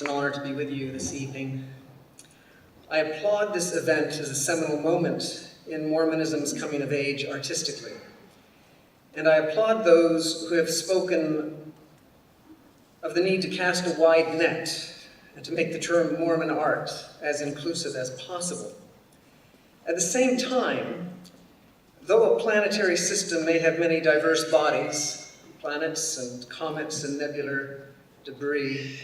It's an honor to be with you this evening. I applaud this event as a seminal moment in Mormonism's coming of age artistically. And I applaud those who have spoken of the need to cast a wide net and to make the term Mormon art as inclusive as possible. At the same time, though a planetary system may have many diverse bodies, planets and comets and nebular debris,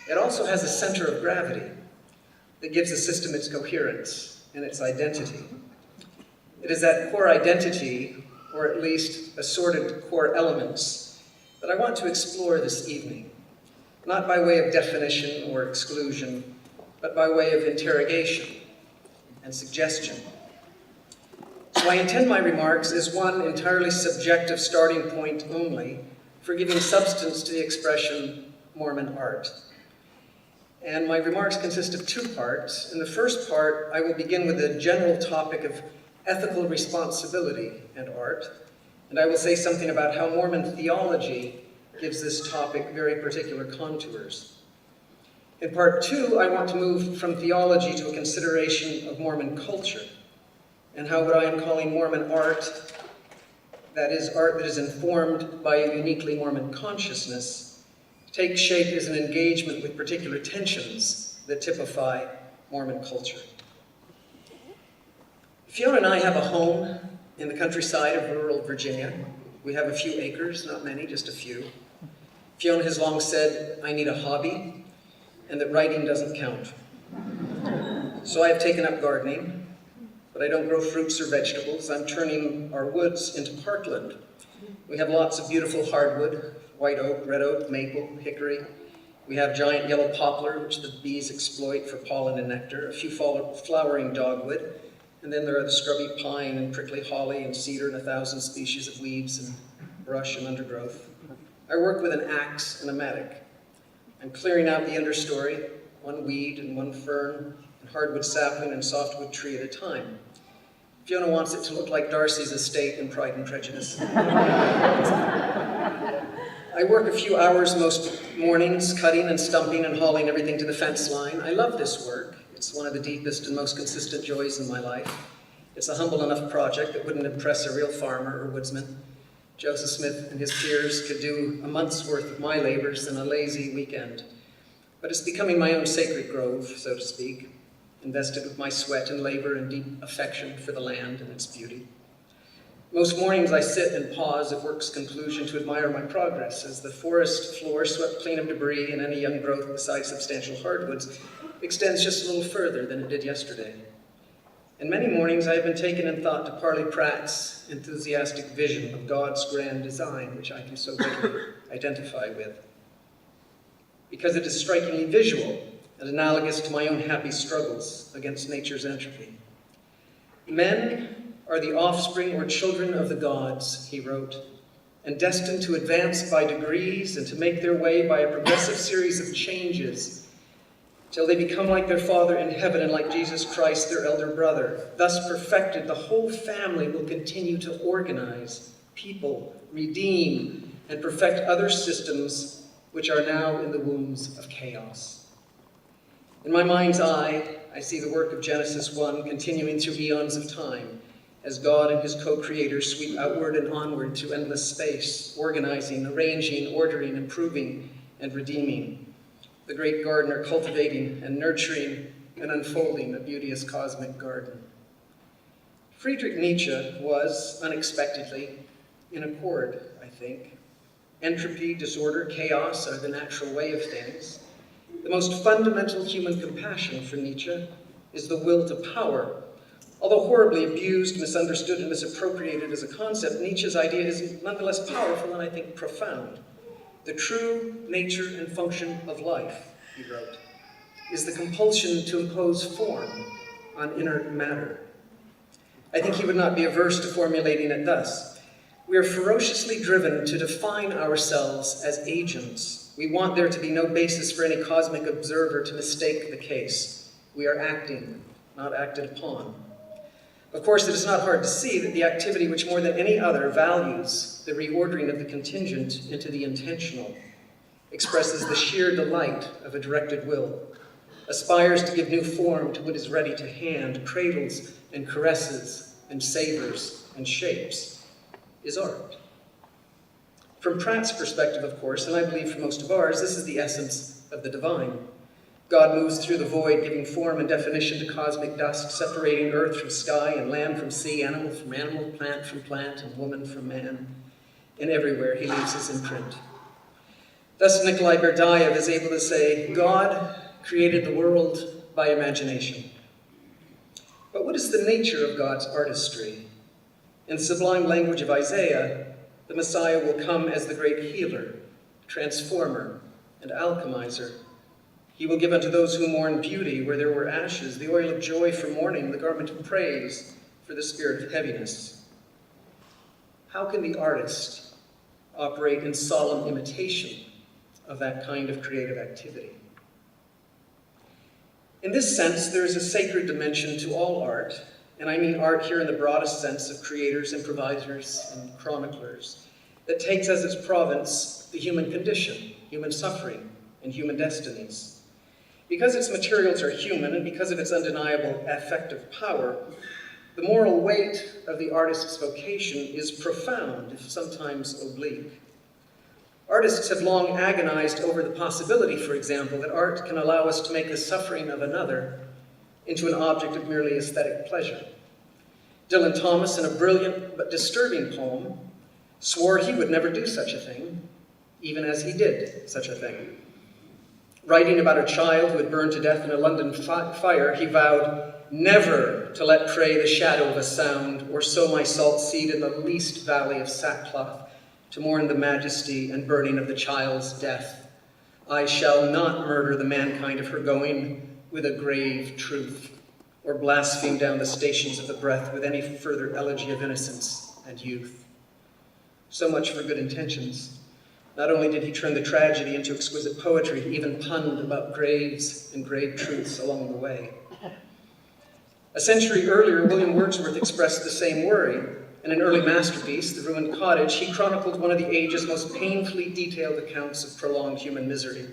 it also has a center of gravity that gives the system its coherence and its identity. It is that core identity, or at least assorted core elements, that I want to explore this evening, not by way of definition or exclusion, but by way of interrogation and suggestion. So I intend my remarks as one entirely subjective starting point only for giving substance to the expression Mormon art. And my remarks consist of two parts. In the first part, I will begin with a general topic of ethical responsibility and art, and I will say something about how Mormon theology gives this topic very particular contours. In part two, I want to move from theology to a consideration of Mormon culture, and how what I am calling Mormon art, that is art that is informed by a uniquely Mormon consciousness, takes shape as an engagement with particular tensions that typify Mormon culture. Fiona and I have a home in the countryside of rural Virginia. We have a few acres, not many, just a few. Fiona has long said, I need a hobby, and that writing doesn't count. So I have taken up gardening, but I don't grow fruits or vegetables. I'm turning our woods into parkland. We have lots of beautiful hardwood, white oak, red oak, maple, hickory. We have giant yellow poplar, which the bees exploit for pollen and nectar, a few flowering dogwood, and then there are the scrubby pine and prickly holly and cedar and 1,000 species of weeds and brush and undergrowth. I work with an axe and a mattock. I'm clearing out the understory, one weed and one fern, and hardwood sapling and softwood tree at a time. Fiona wants it to look like Darcy's estate in Pride and Prejudice. I work a few hours most mornings, cutting and stumping and hauling everything to the fence line. I love this work. It's one of the deepest and most consistent joys in my life. It's a humble enough project that wouldn't impress a real farmer or woodsman. Joseph Smith and his peers could do a month's worth of my labors in a lazy weekend. But it's becoming my own sacred grove, so to speak, invested with my sweat and labor and deep affection for the land and its beauty. Most mornings I sit and pause at work's conclusion to admire my progress as the forest floor, swept clean of debris and any young growth besides substantial hardwoods, extends just a little further than it did yesterday. And many mornings I have been taken in thought to Parley Pratt's enthusiastic vision of God's grand design, which I can so readily identify with, because it is strikingly visual and analogous to my own happy struggles against nature's entropy. Men are the offspring or children of the gods, he wrote, and destined to advance by degrees and to make their way by a progressive series of changes till they become like their Father in heaven and like Jesus Christ, their elder brother. Thus perfected, the whole family will continue to organize, people, redeem, and perfect other systems which are now in the wombs of chaos. In my mind's eye, I see the work of Genesis 1 continuing through eons of time, as God and his co-creators sweep outward and onward to endless space, organizing, arranging, ordering, improving, and redeeming. The great gardener cultivating and nurturing and unfolding a beauteous cosmic garden. Friedrich Nietzsche was, unexpectedly, in accord, I think. Entropy, disorder, chaos are the natural way of things. The most fundamental human compassion for Nietzsche is the will to power. Although horribly abused, misunderstood, and misappropriated as a concept, Nietzsche's idea is nonetheless powerful and I think profound. The true nature and function of life, he wrote, is the compulsion to impose form on inert matter. I think he would not be averse to formulating it thus. We are ferociously driven to define ourselves as agents. We want there to be no basis for any cosmic observer to mistake the case. We are acting, not acted upon. Of course, it is not hard to see that the activity which more than any other values the reordering of the contingent into the intentional expresses the sheer delight of a directed will, aspires to give new form to what is ready to hand, cradles and caresses and savors and shapes, is art. From Pratt's perspective, of course, and I believe for most of ours, this is the essence of the divine. God moves through the void, giving form and definition to cosmic dust, separating earth from sky and land from sea, animal from animal, plant from plant, and woman from man. And everywhere he leaves his imprint. Thus, Nikolai Berdyaev is able to say, God created the world by imagination. But what is the nature of God's artistry? In the sublime language of Isaiah, the Messiah will come as the great healer, transformer, and alchemizer. He will give unto those who mourn beauty where there were ashes, the oil of joy for mourning, the garment of praise for the spirit of heaviness. How can the artist operate in solemn imitation of that kind of creative activity? In this sense, there is a sacred dimension to all art, and I mean art here in the broadest sense of creators, improvisers, and chroniclers, that takes as its province the human condition, human suffering, and human destinies. Because its materials are human, and because of its undeniable affective power, the moral weight of the artist's vocation is profound, if sometimes oblique. Artists have long agonized over the possibility, for example, that art can allow us to make the suffering of another into an object of merely aesthetic pleasure. Dylan Thomas, in a brilliant but disturbing poem, swore he would never do such a thing, even as he did such a thing. Writing about a child who had burned to death in a London fire, he vowed never to let pray the shadow of a sound, or sow my salt seed in the least valley of sackcloth, to mourn the majesty and burning of the child's death. I shall not murder the mankind of her going with a grave truth, or blaspheme down the stations of the breath with any further elegy of innocence and youth. So much for good intentions. Not only did he turn the tragedy into exquisite poetry, he even punned about graves and grave truths along the way. A century earlier, William Wordsworth expressed the same worry. In an early masterpiece, The Ruined Cottage, he chronicled one of the age's most painfully detailed accounts of prolonged human misery.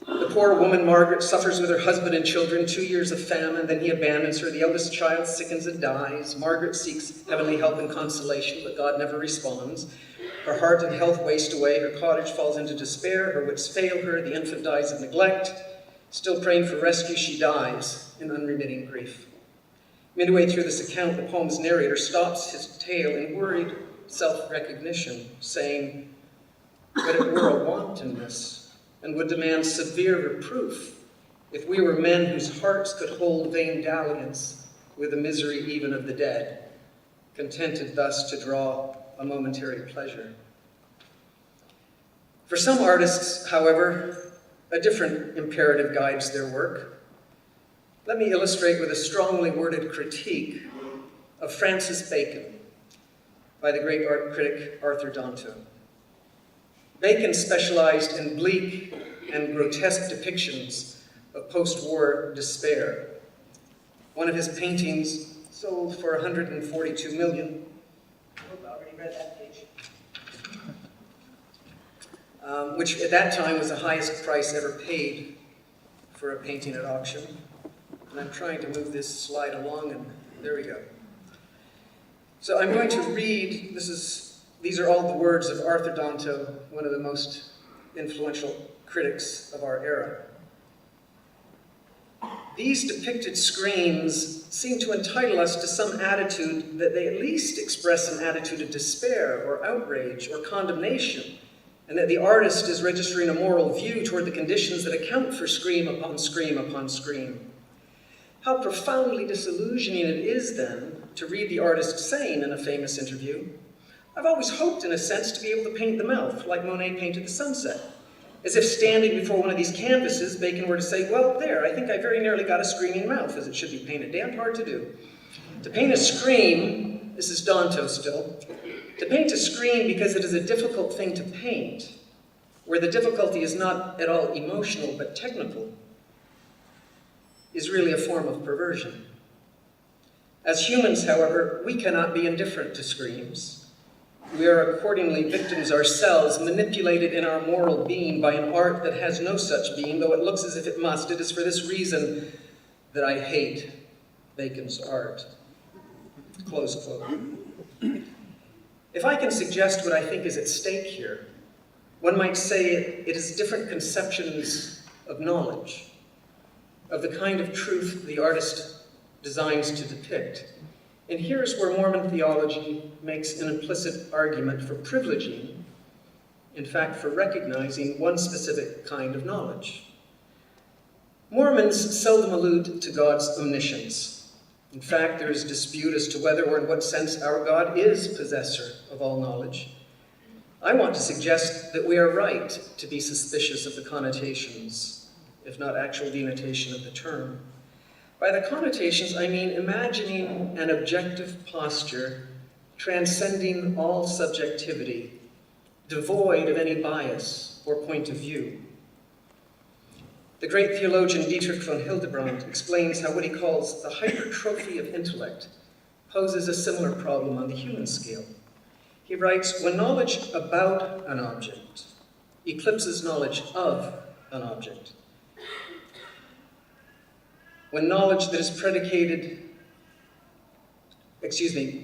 The poor woman, Margaret, suffers with her husband and children 2 years of famine, then he abandons her. The eldest child sickens and dies. Margaret seeks heavenly help and consolation, but God never responds. Her heart and health waste away. Her cottage falls into despair. Her wits fail her. The infant dies of neglect. Still praying for rescue, she dies in unremitting grief. Midway through this account, the poem's narrator stops his tale in worried self-recognition, saying, "But it were a wantonness, and would demand severe reproof, if we were men whose hearts could hold vain dalliance with the misery even of the dead, contented thus to draw a momentary pleasure." For some artists, however, a different imperative guides their work. Let me illustrate with a strongly worded critique of Francis Bacon by the great art critic Arthur Danto. Bacon specialized in bleak and grotesque depictions of post-war despair. One of his paintings sold for $142 million. I hope I already read that page. Which at that time was the highest price ever paid for a painting at auction. And I'm trying to move this slide along, and there we go. So I'm going to read, these are all the words of Arthur Danto, one of the most influential critics of our era. These depicted screams seem to entitle us to some attitude that they at least express an attitude of despair or outrage or condemnation, and that the artist is registering a moral view toward the conditions that account for scream upon scream upon scream. How profoundly disillusioning it is, then, to read the artist saying in a famous interview, "I've always hoped, in a sense, to be able to paint the mouth, like Monet painted the sunset." As if standing before one of these canvases, Bacon were to say, "Well, there, I think I very nearly got a screaming mouth, as it should be painted. Damned hard to do." To paint a scream, this is Danto still, to paint a scream because it is a difficult thing to paint, where the difficulty is not at all emotional but technical, is really a form of perversion. As humans, however, we cannot be indifferent to screams. We are accordingly victims ourselves, manipulated in our moral being by an art that has no such being, though it looks as if it must. It is for this reason that I hate Bacon's art." Close quote. If I can suggest what I think is at stake here, one might say it is different conceptions of knowledge, of the kind of truth the artist designs to depict. And here's where Mormon theology makes an implicit argument for privileging, in fact, for recognizing one specific kind of knowledge. Mormons seldom allude to God's omniscience. In fact, there is dispute as to whether or in what sense our God is possessor of all knowledge. I want to suggest that we are right to be suspicious of the connotations, if not actual denotation of the term. By the connotations, I mean imagining an objective posture transcending all subjectivity, devoid of any bias or point of view. The great theologian Dietrich von Hildebrand explains how what he calls the hypertrophy of intellect poses a similar problem on the human scale. He writes, "When knowledge about an object eclipses knowledge of an object, when knowledge that is predicated,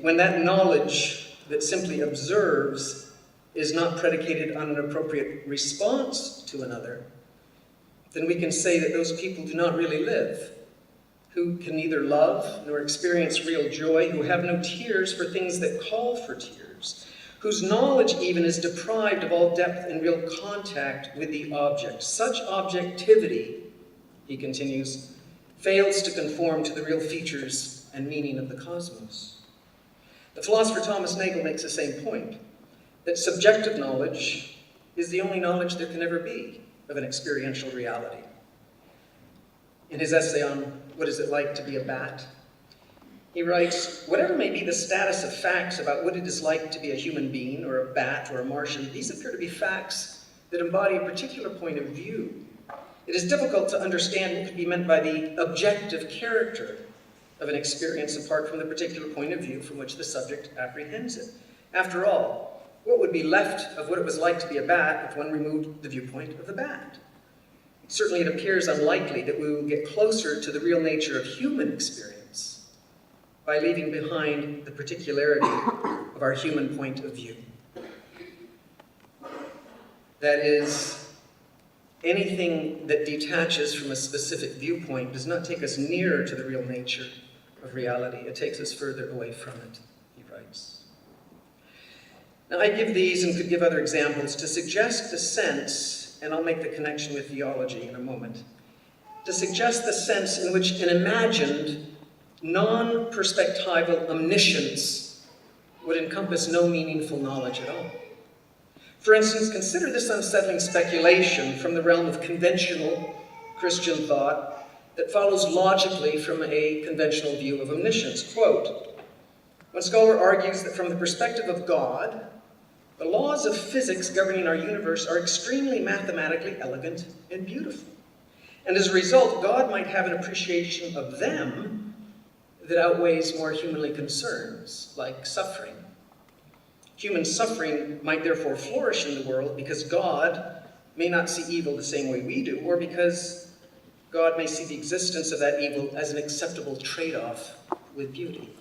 when that knowledge that simply observes is not predicated on an appropriate response to another, then we can say that those people do not really live, who can neither love nor experience real joy, who have no tears for things that call for tears, whose knowledge even is deprived of all depth and real contact with the object. Such objectivity," he continues, "fails to conform to the real features and meaning of the cosmos." The philosopher Thomas Nagel makes the same point, that subjective knowledge is the only knowledge there can ever be of an experiential reality. In his essay on What Is It Like to Be a Bat, he writes, "Whatever may be the status of facts about what it is like to be a human being or a bat or a Martian, these appear to be facts that embody a particular point of view. It is difficult to understand what could be meant by the objective character of an experience apart from the particular point of view from which the subject apprehends it. After all, what would be left of what it was like to be a bat if one removed the viewpoint of the bat? Certainly it appears unlikely that we will get closer to the real nature of human experience by leaving behind the particularity of our human point of view. That is, anything that detaches from a specific viewpoint does not take us nearer to the real nature of reality. It takes us further away from it," he writes. Now, I give these and could give other examples to suggest the sense, and I'll make the connection with theology in a moment, to suggest the sense in which an imagined, non-perspectival omniscience would encompass no meaningful knowledge at all. For instance, consider this unsettling speculation from the realm of conventional Christian thought that follows logically from a conventional view of omniscience. Quote, "One scholar argues that from the perspective of God, the laws of physics governing our universe are extremely mathematically elegant and beautiful. And as a result, God might have an appreciation of them that outweighs more humanly concerns, like suffering. Human suffering might therefore flourish in the world because God may not see evil the same way we do, or because God may see the existence of that evil as an acceptable trade-off with beauty."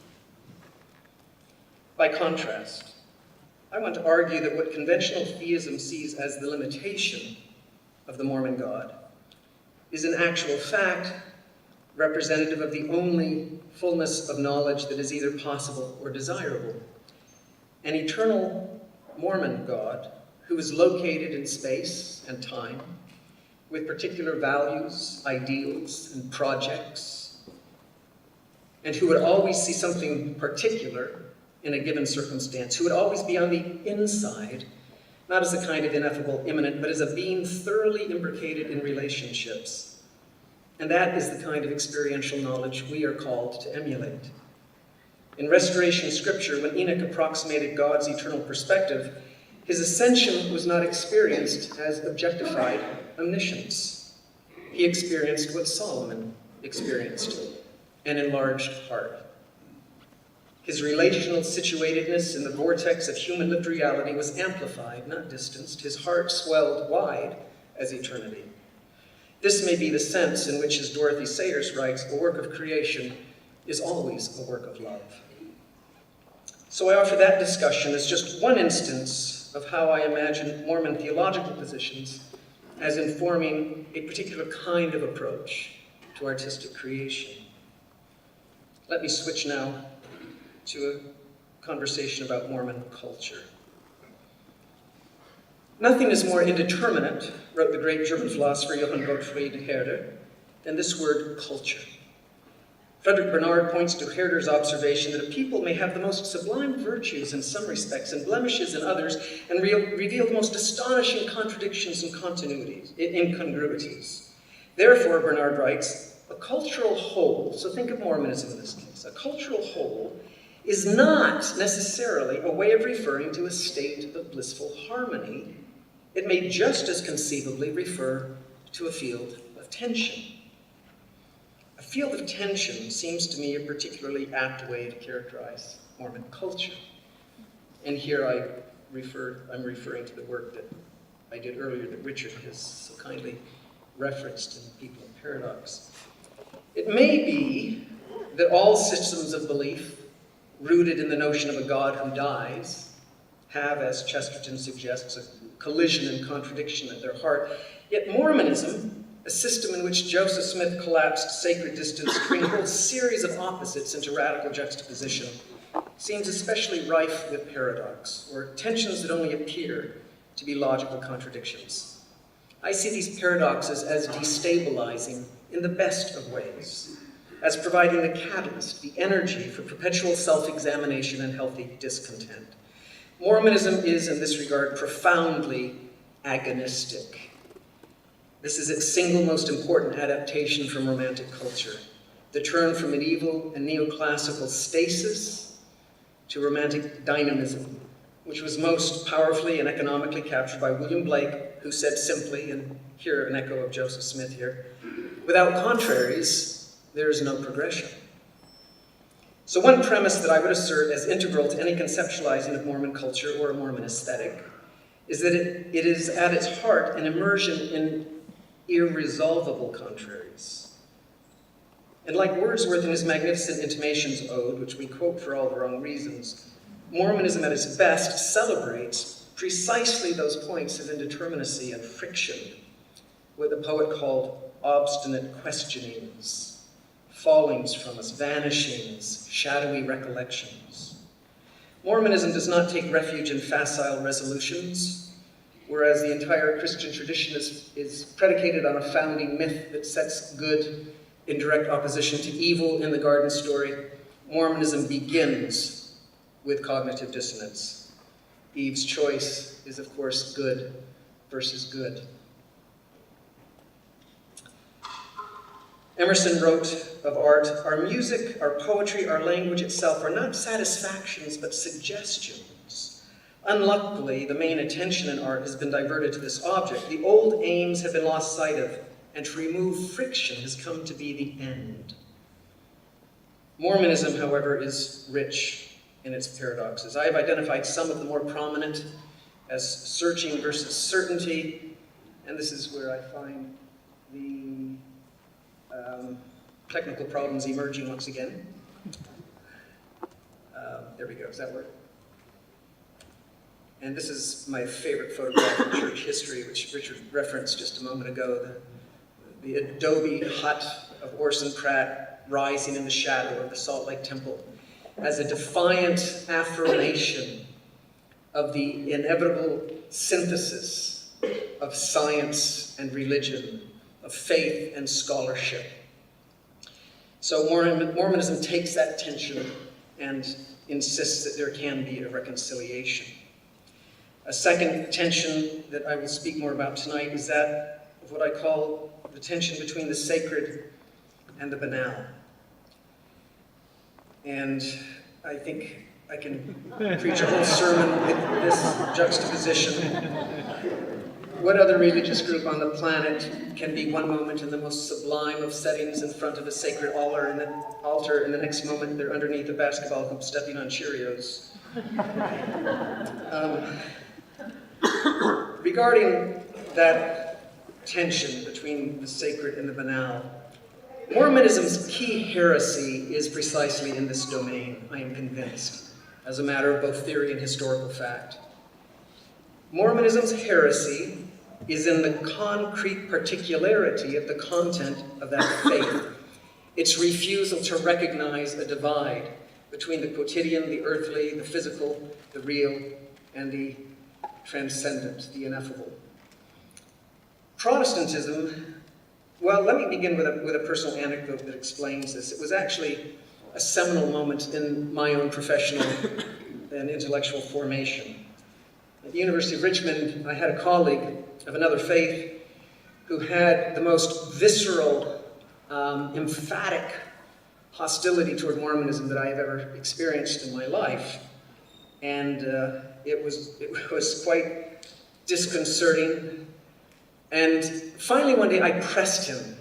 By contrast, I want to argue that what conventional theism sees as the limitation of the Mormon God is in actual fact representative of the only fullness of knowledge that is either possible or desirable. An eternal Mormon God who is located in space and time with particular values, ideals, and projects, and who would always see something particular in a given circumstance, who would always be on the inside, not as a kind of ineffable immanent, but as a being thoroughly imbricated in relationships. And that is the kind of experiential knowledge we are called to emulate. In Restoration Scripture, when Enoch approximated God's eternal perspective, his ascension was not experienced as objectified omniscience. He experienced what Solomon experienced, an enlarged heart. His relational situatedness in the vortex of human-lived reality was amplified, not distanced. His heart swelled wide as eternity. This may be the sense in which, as Dorothy Sayers writes, a work of creation is always a work of love. So I offer that discussion as just one instance of how I imagine Mormon theological positions as informing a particular kind of approach to artistic creation. Let me switch now to a conversation about Mormon culture. Nothing is more indeterminate, wrote the great German philosopher Johann Gottfried Herder, than this word culture. Frederick Bernard points to Herder's observation that a people may have the most sublime virtues in some respects and blemishes in others, and reveal the most astonishing contradictions and incongruities. Therefore, Bernard writes, a cultural whole, so think of Mormonism in this case, a cultural whole is not necessarily a way of referring to a state of blissful harmony. It may just as conceivably refer to a field of tension. A field of tension seems to me a particularly apt way to characterize Mormon culture. And here I'm referring to the work that I did earlier that Richard has so kindly referenced in People in Paradox. It may be that all systems of belief rooted in the notion of a God who dies have, as Chesterton suggests, a collision and contradiction at their heart. Yet Mormonism, a system in which Joseph Smith collapsed sacred distance, between a whole series of opposites into radical juxtaposition, seems especially rife with paradox, or tensions that only appear to be logical contradictions. I see these paradoxes as destabilizing in the best of ways, as providing the catalyst, the energy for perpetual self-examination and healthy discontent. Mormonism is, in this regard, profoundly agonistic. This is its single most important adaptation from Romantic culture, the turn from medieval and neoclassical stasis to Romantic dynamism, which was most powerfully and economically captured by William Blake, who said simply, and here an echo of Joseph Smith here, without contraries, there is no progression. So one premise that I would assert as integral to any conceptualizing of Mormon culture or a Mormon aesthetic is that it is at its heart an immersion in irresolvable contraries. And like Wordsworth in his magnificent Intimations Ode, which we quote for all the wrong reasons, Mormonism at its best celebrates precisely those points of indeterminacy and friction, what the poet called obstinate questionings, fallings from us, vanishings, shadowy recollections. Mormonism does not take refuge in facile resolutions, whereas the entire Christian tradition is predicated on a founding myth that sets good in direct opposition to evil in the garden story. Mormonism begins with cognitive dissonance. Eve's choice is, of course, good versus good. Emerson wrote of art, our music, our poetry, our language itself are not satisfactions but suggestions. Unluckily, the main attention in art has been diverted to this object. The old aims have been lost sight of, and to remove friction has come to be the end. Mormonism, however, is rich in its paradoxes. I have identified some of the more prominent as searching versus certainty, and this is where I find the technical problems emerging once again. There we go, does that work? And this is my favorite photograph of church history, which Richard referenced just a moment ago, the adobe hut of Orson Pratt rising in the shadow of the Salt Lake Temple as a defiant affirmation of the inevitable synthesis of science and religion, of faith and scholarship. So Mormonism takes that tension and insists that there can be a reconciliation. A second tension that I will speak more about tonight is that of what I call the tension between the sacred and the banal. And I think I can preach a whole sermon with this juxtaposition. What other religious group on the planet can be one moment in the most sublime of settings in front of a sacred altar, and the next moment they're underneath a basketball hoop stepping on Cheerios? Regarding that tension between the sacred and the banal, Mormonism's key heresy is precisely in this domain, I am convinced, as a matter of both theory and historical fact. Mormonism's heresy is in the concrete particularity of the content of that faith, its refusal to recognize a divide between the quotidian, the earthly, the physical, the real, and the transcendent, the ineffable. Protestantism, well, let me begin with a personal anecdote that explains this. It was actually a seminal moment in my own professional and intellectual formation. At the University of Richmond, I had a colleague of another faith who had the most visceral, emphatic hostility toward Mormonism that I have ever experienced in my life. And it was quite disconcerting. And finally one day I pressed him.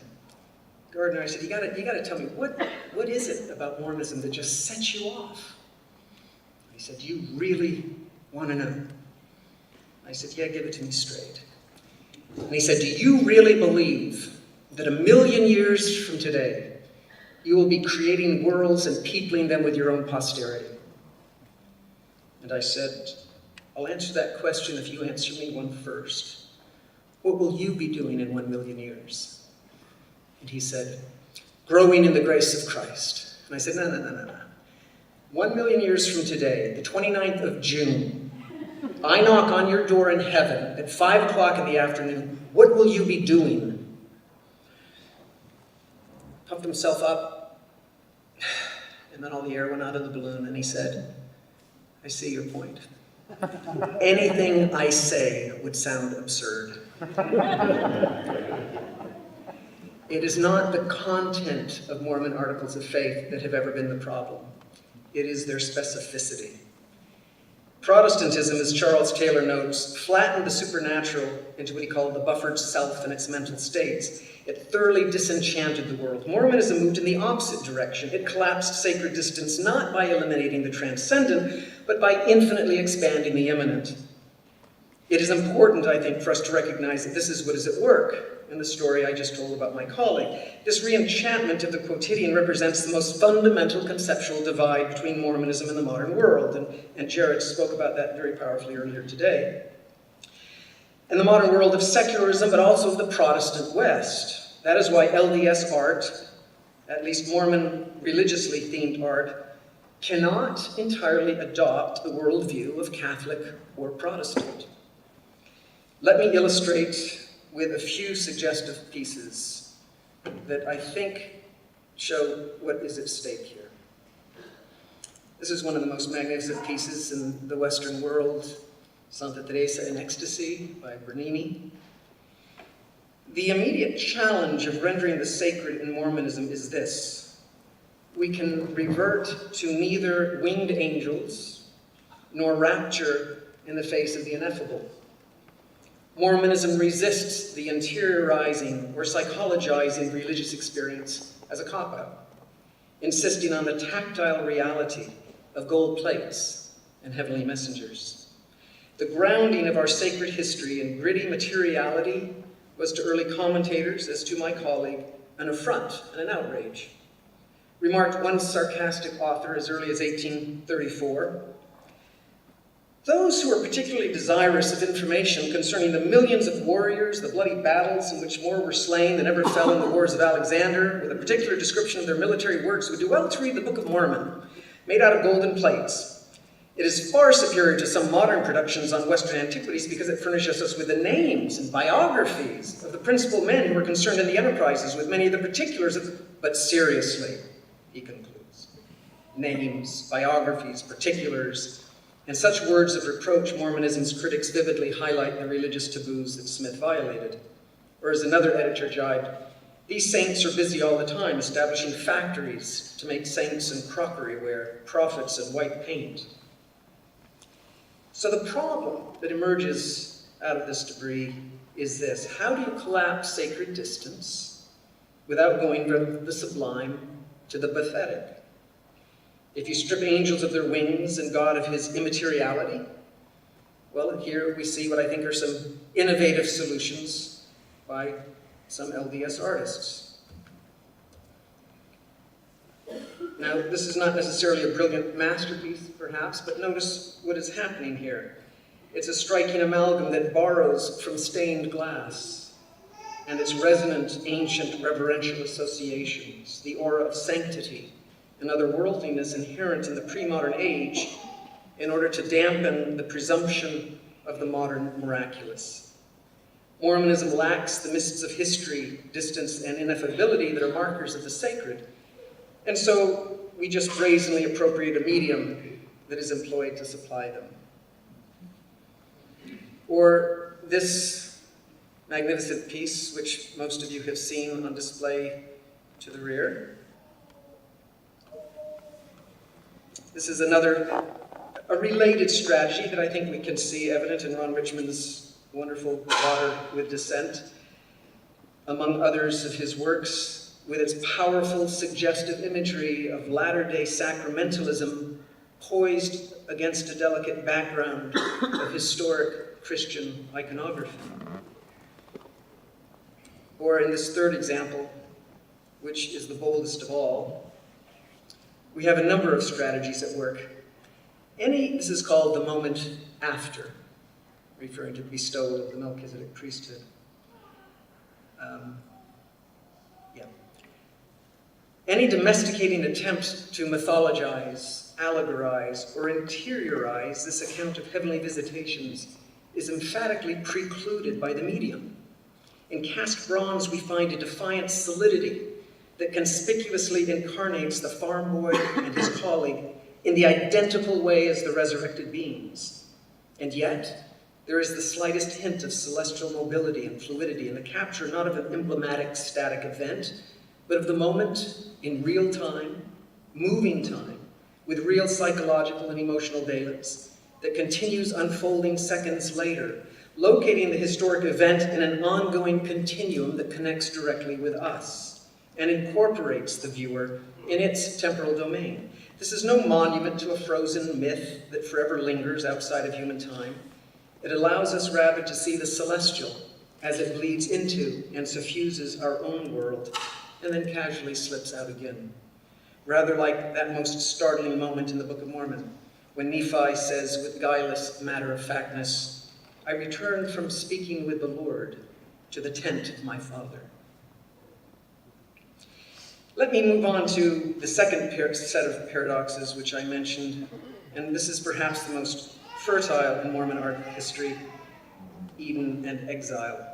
Gardner, I said, you gotta tell me, what is it about Mormonism that just sets you off? He said, do you really want to know? I said, yeah, give it to me straight. And he said, do you really believe that 1,000,000 years from today, you will be creating worlds and peopling them with your own posterity? And I said, I'll answer that question if you answer me one first. What will you be doing in 1,000,000 years? And he said, growing in the grace of Christ. And I said, no. 1,000,000 years from today, the 29th of June, I knock on your door in heaven at 5 o'clock in the afternoon. What will you be doing? Puffed himself up, and then all the air went out of the balloon, and he said, I see your point. Anything I say would sound absurd. It is not the content of Mormon articles of faith that have ever been the problem. It is their specificity. Protestantism, as Charles Taylor notes, flattened the supernatural into what he called the buffered self and its mental states. It thoroughly disenchanted the world. Mormonism moved in the opposite direction. It collapsed sacred distance not by eliminating the transcendent, but by infinitely expanding the immanent. It is important, I think, for us to recognize that this is what is at work in the story I just told about my colleague. This re-enchantment of the quotidian represents the most fundamental conceptual divide between Mormonism and the modern world, and Jared spoke about that very powerfully earlier today. In the modern world of secularism, but also of the Protestant West. That is why LDS art, at least Mormon religiously themed art, cannot entirely adopt the worldview of Catholic or Protestant. Let me illustrate with a few suggestive pieces that I think show what is at stake here. This is one of the most magnificent pieces in the Western world, Santa Teresa in Ecstasy by Bernini. The immediate challenge of rendering the sacred in Mormonism is this: we can revert to neither winged angels nor rapture in the face of the ineffable. Mormonism resists the interiorizing or psychologizing religious experience as a cop-out, insisting on the tactile reality of gold plates and heavenly messengers. The grounding of our sacred history in gritty materiality was to early commentators, as to my colleague, an affront and an outrage. Remarked one sarcastic author as early as 1834, those who are particularly desirous of information concerning the millions of warriors, the bloody battles in which more were slain than ever fell in the wars of Alexander, with a particular description of their military works, would do well to read the Book of Mormon, made out of golden plates. It is far superior to some modern productions on Western antiquities because it furnishes us with the names and biographies of the principal men who were concerned in the enterprises, with many of the particulars of, but seriously, he concludes, names, biographies, particulars, and such words of reproach Mormonism's critics vividly highlight the religious taboos that Smith violated. Or as another editor jibed, these saints are busy all the time establishing factories to make saints and crockery ware, prophets and white paint. So the problem that emerges out of this debris is this: how do you collapse sacred distance without going from the sublime to the pathetic? If you strip angels of their wings and God of his immateriality, well, here we see what I think are some innovative solutions by some LDS artists. Now, this is not necessarily a brilliant masterpiece, perhaps, but notice what is happening here. It's a striking amalgam that borrows from stained glass and its resonant, ancient, reverential associations, the aura of sanctity and otherworldliness inherent in the pre-modern age, in order to dampen the presumption of the modern miraculous. Mormonism lacks the mists of history, distance, and ineffability that are markers of the sacred, and so we just brazenly appropriate a medium that is employed to supply them. Or this magnificent piece, which most of you have seen on display to the rear. This is a related strategy that I think we can see evident in Ron Richmond's wonderful Water with Dissent, among others of his works, with its powerful, suggestive imagery of latter-day sacramentalism poised against a delicate background of historic Christian iconography. Or in this third example, which is the boldest of all, we have a number of strategies at work. This is called the moment after, referring to the bestowal of the Melchizedek priesthood. Any domesticating attempt to mythologize, allegorize, or interiorize this account of heavenly visitations is emphatically precluded by the medium. In cast bronze, we find a defiant solidity that conspicuously incarnates the farm boy and his colleague in the identical way as the resurrected beings. And yet, there is the slightest hint of celestial mobility and fluidity in the capture not of an emblematic static event, but of the moment in real time, moving time, with real psychological and emotional valence that continues unfolding seconds later, locating the historic event in an ongoing continuum that connects directly with us and incorporates the viewer in its temporal domain. This is no monument to a frozen myth that forever lingers outside of human time. It allows us rather to see the celestial as it bleeds into and suffuses our own world and then casually slips out again. Rather like that most startling moment in the Book of Mormon, when Nephi says with guileless matter-of-factness, "I returned from speaking with the Lord to the tent of my father." Let me move on to the second set of paradoxes which I mentioned, and this is perhaps the most fertile in Mormon art history, Eden and exile.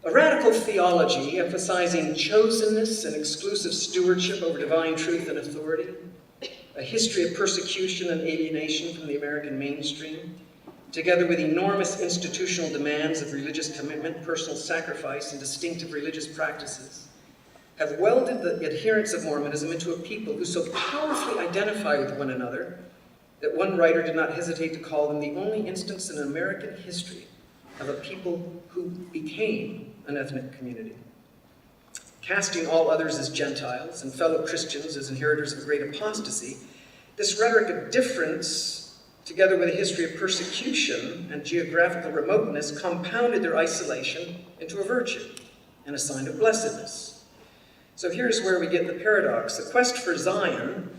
A radical theology emphasizing chosenness and exclusive stewardship over divine truth and authority, a history of persecution and alienation from the American mainstream, together with enormous institutional demands of religious commitment, personal sacrifice, and distinctive religious practices, have welded the adherents of Mormonism into a people who so powerfully identify with one another that one writer did not hesitate to call them the only instance in American history of a people who became an ethnic community. Casting all others as Gentiles and fellow Christians as inheritors of great apostasy, this rhetoric of difference, together with a history of persecution and geographical remoteness, compounded their isolation into a virtue and a sign of blessedness. So here's where we get the paradox. The quest for Zion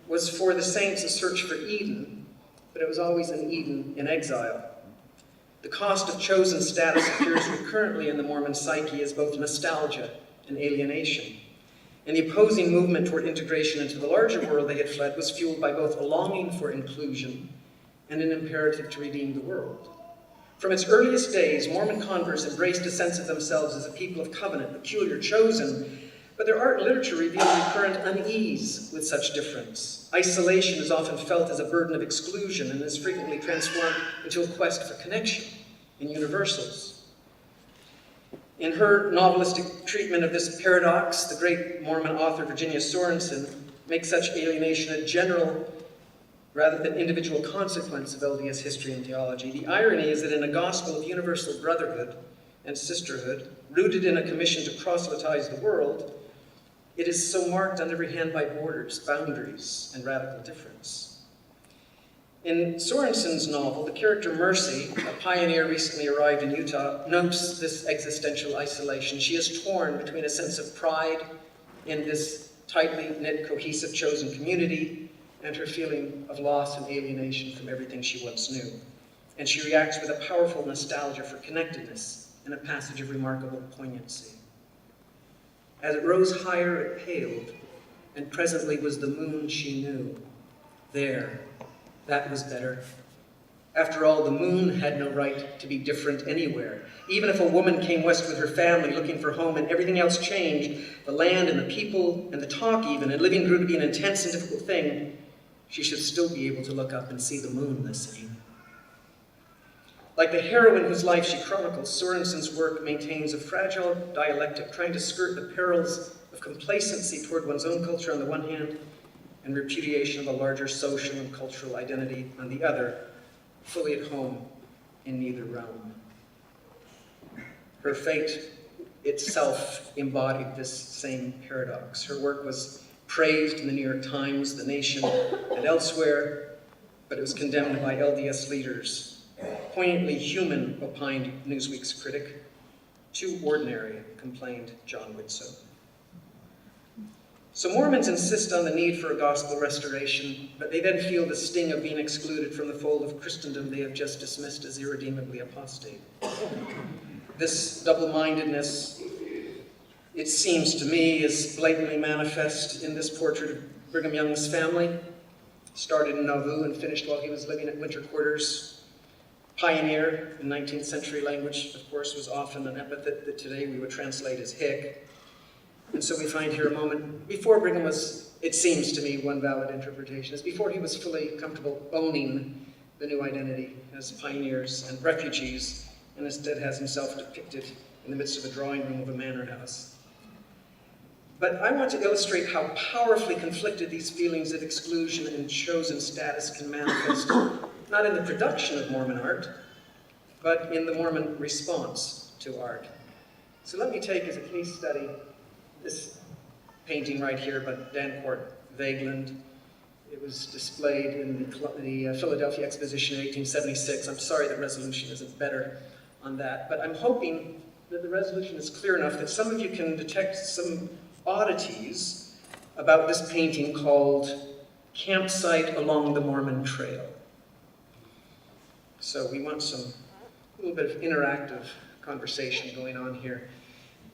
was for the saints a search for Eden, but it was always an Eden in exile. The cost of chosen status appears recurrently in the Mormon psyche as both nostalgia and alienation. And the opposing movement toward integration into the larger world they had fled was fueled by both a longing for inclusion and an imperative to redeem the world. From its earliest days, Mormon converts embraced a sense of themselves as a people of covenant, peculiar, chosen, but their art and literature reveal recurrent unease with such difference. Isolation is often felt as a burden of exclusion and is frequently transformed into a quest for connection in universals. In her novelistic treatment of this paradox, the great Mormon author Virginia Sorensen makes such alienation a general rather than individual consequence of LDS history and theology. The irony is that in a gospel of universal brotherhood and sisterhood, rooted in a commission to proselytize the world, it is so marked on every hand by borders, boundaries, and radical difference. In Sorensen's novel, the character Mercy, a pioneer recently arrived in Utah, notes this existential isolation. She is torn between a sense of pride in this tightly knit, cohesive, chosen community and her feeling of loss and alienation from everything she once knew. And she reacts with a powerful nostalgia for connectedness in a passage of remarkable poignancy. As it rose higher, it paled, and presently was the moon she knew. There, that was better. After all, the moon had no right to be different anywhere. Even if a woman came west with her family looking for home and everything else changed, the land and the people and the talk even, and living grew to be an intense and difficult thing, she should still be able to look up and see the moon the same. Like the heroine whose life she chronicles, Sorensen's work maintains a fragile dialectic, trying to skirt the perils of complacency toward one's own culture on the one hand, and repudiation of a larger social and cultural identity on the other, fully at home in neither realm. Her fate itself embodied this same paradox. Her work was praised in the New York Times, The Nation, and elsewhere, but it was condemned by LDS leaders. Poignantly human, opined Newsweek's critic. Too ordinary, complained John Widtsoe. So Mormons insist on the need for a gospel restoration, but they then feel the sting of being excluded from the fold of Christendom they have just dismissed as irredeemably apostate. This double-mindedness, it seems to me, is blatantly manifest in this portrait of Brigham Young's family. Started in Nauvoo and finished while he was living at winter quarters. Pioneer in 19th century language, of course, was often an epithet that today we would translate as hick. And so we find here a moment before Brigham was, it seems to me, one valid interpretation, is before he was fully comfortable owning the new identity as pioneers and refugees, and instead has himself depicted in the midst of a drawing room of a manor house. But I want to illustrate how powerfully conflicted these feelings of exclusion and chosen status can manifest, not in the production of Mormon art, but in the Mormon response to art. So let me take as a case study this painting right here by Dancourt Vageland. It was displayed in the Philadelphia Exposition in 1876. I'm sorry the resolution isn't better on that, but I'm hoping that the resolution is clear enough that some of you can detect some oddities about this painting called Campsite Along the Mormon Trail. So we want a little bit of interactive conversation going on here.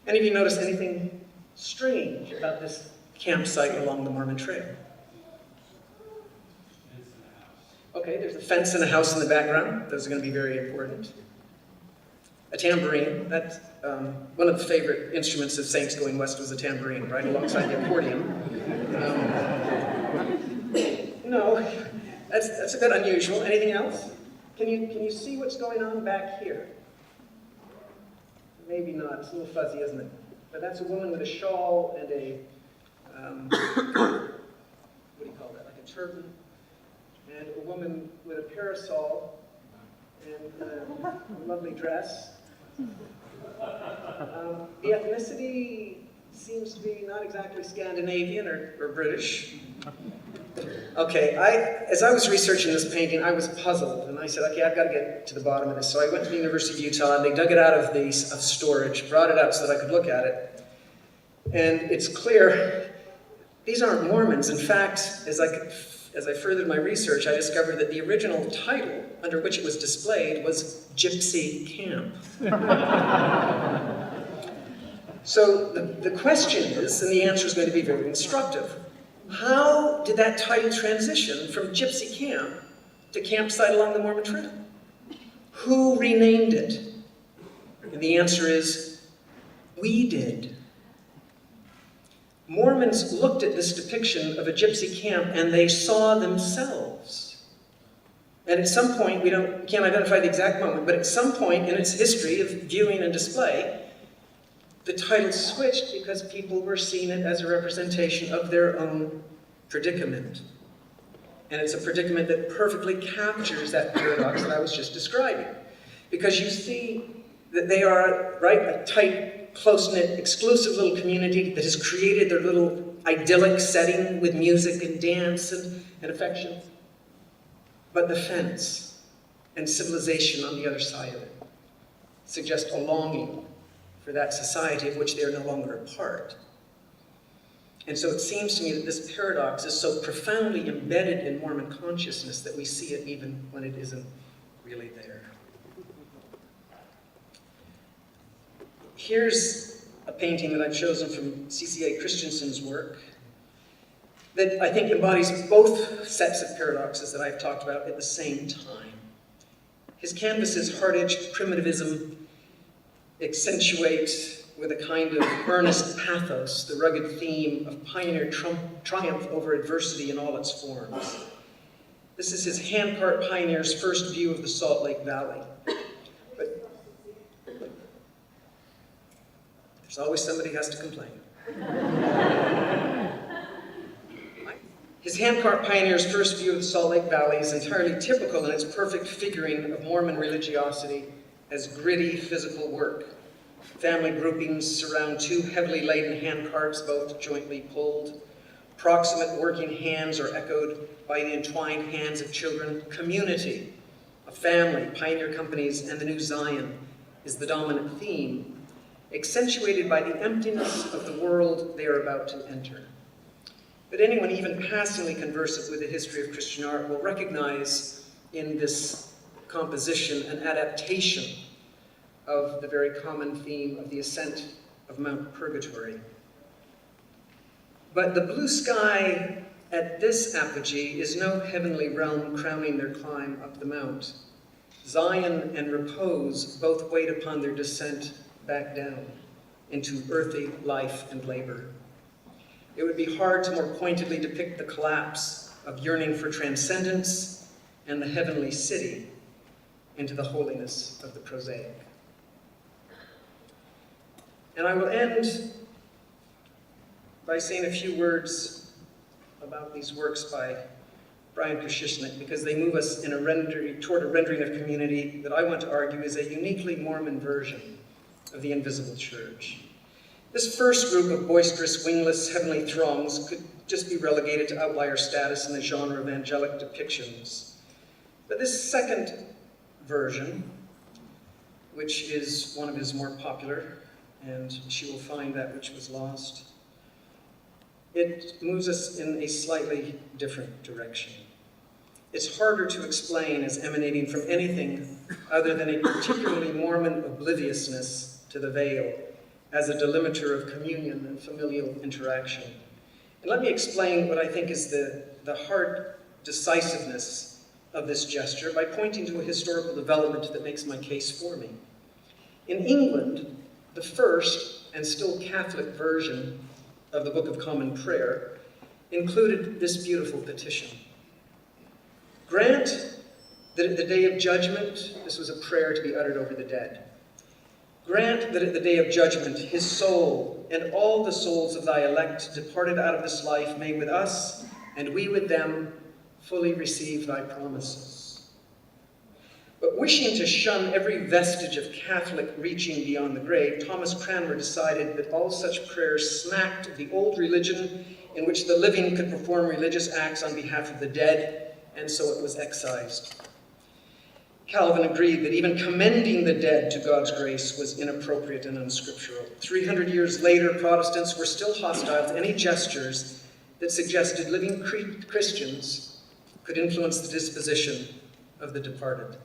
Any of you notice anything strange about this campsite along the Mormon Trail? Okay, there's a fence and a house in the background. Those are going to be very important. A tambourine. That's one of the favorite instruments of saints going west was a tambourine, right alongside the accordion. No, that's a bit unusual. Anything else? Can you see what's going on back here? Maybe not. It's a little fuzzy, isn't it? But that's a woman with a shawl and a, what do you call that, like a turban, and a woman with a parasol and a lovely dress. The ethnicity seems to be not exactly Scandinavian or British. Okay, as I was researching this painting, I was puzzled, and I said, okay, I've got to get to the bottom of this. So I went to the University of Utah, and they dug it out of storage, brought it out so that I could look at it. And it's clear, these aren't Mormons. In fact, as I furthered my research, I discovered that the original title under which it was displayed was Gypsy Camp. So the question is, and the answer is going to be very instructive, how did that title transition from Gypsy Camp to Campsite Along the Mormon Trail? Who renamed it? And the answer is, we did. Mormons looked at this depiction of a gypsy camp and they saw themselves. And at some point, we can't identify the exact moment, but at some point in its history of viewing and display, the title switched because people were seeing it as a representation of their own predicament. And it's a predicament that perfectly captures that paradox that I was just describing. Because you see that they are, right, a tight, close-knit, exclusive little community that has created their little idyllic setting with music and dance and affection. But the fence and civilization on the other side of it suggest a longing for that society of which they are no longer a part. And so it seems to me that this paradox is so profoundly embedded in Mormon consciousness that we see it even when it isn't really there. Here's a painting that I've chosen from C.C.A. Christensen's work that I think embodies both sets of paradoxes that I've talked about at the same time. His canvases, hard-edged primitivism, accentuate with a kind of earnest pathos the rugged theme of pioneer triumph over adversity in all its forms. This is his handcart pioneer's first view of the Salt Lake Valley. But there's always somebody who has to complain. His handcart pioneer's first view of the Salt Lake Valley is entirely typical in its perfect figuring of Mormon religiosity as gritty physical work. Family groupings surround two heavily laden handcarts, both jointly pulled. Proximate working hands are echoed by the entwined hands of children. Community, a family, pioneer companies, and the new Zion is the dominant theme, accentuated by the emptiness of the world they are about to enter. But anyone even passingly conversant with the history of Christian art will recognize in this composition an adaptation of the very common theme of the ascent of Mount Purgatory. But the blue sky at this apogee is no heavenly realm crowning their climb up the mount. Zion and repose both wait upon their descent back down into earthy life and labor. It would be hard to more pointedly depict the collapse of yearning for transcendence and the heavenly city into the holiness of the prosaic. And I will end by saying a few words about these works by Brian Kushishnik, because they move us in toward a rendering of community that I want to argue is a uniquely Mormon version of the invisible church. This first group of boisterous, wingless, heavenly throngs could just be relegated to outlier status in the genre of angelic depictions. But this second version, which is one of his more popular, and she will find that which was lost, it moves us in a slightly different direction. It's harder to explain as emanating from anything other than a particularly Mormon obliviousness to the veil as a delimiter of communion and familial interaction. And let me explain what I think is the hard decisiveness of this gesture by pointing to a historical development that makes my case for me. In England, the first and still Catholic version of the Book of Common Prayer included this beautiful petition. Grant that at the day of judgment, this was a prayer to be uttered over the dead, grant that at the day of judgment his soul and all the souls of thy elect departed out of this life may with us and we with them fully receive thy promises. But wishing to shun every vestige of Catholic reaching beyond the grave, Thomas Cranmer decided that all such prayers smacked of the old religion in which the living could perform religious acts on behalf of the dead, and so it was excised. Calvin agreed that even commending the dead to God's grace was inappropriate and unscriptural. 300 years later, Protestants were still hostile to any gestures that suggested living Christians could influence the disposition of the departed.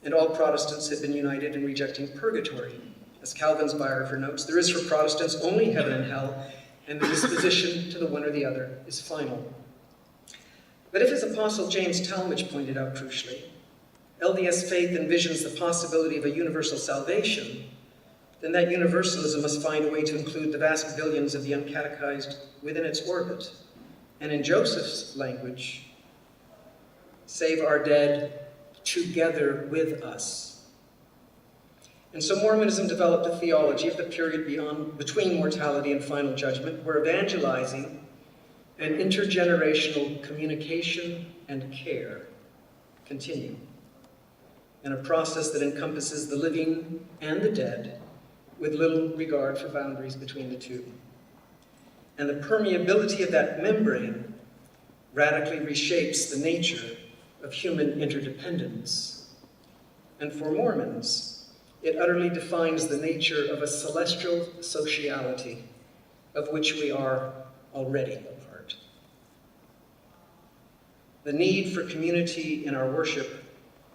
And all Protestants had been united in rejecting purgatory. As Calvin's biographer notes, there is for Protestants only heaven and hell, and the disposition to the one or the other is final. But if, as Apostle James Talmage pointed out crucially, LDS faith envisions the possibility of a universal salvation, then that universalism must find a way to include the vast billions of the uncatechized within its orbit. And in Joseph's language, save our dead together with us. And so Mormonism developed a theology of the period between mortality and final judgment, where evangelizing and intergenerational communication and care continue in a process that encompasses the living and the dead with little regard for boundaries between the two. And the permeability of that membrane radically reshapes the nature of human interdependence. And for Mormons, it utterly defines the nature of a celestial sociality of which we are already a part. The need for community in our worship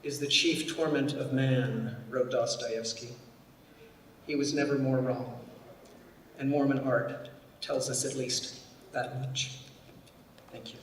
is the chief torment of man, wrote Dostoevsky. He was never more wrong, and Mormon art tells us at least that much. Thank you.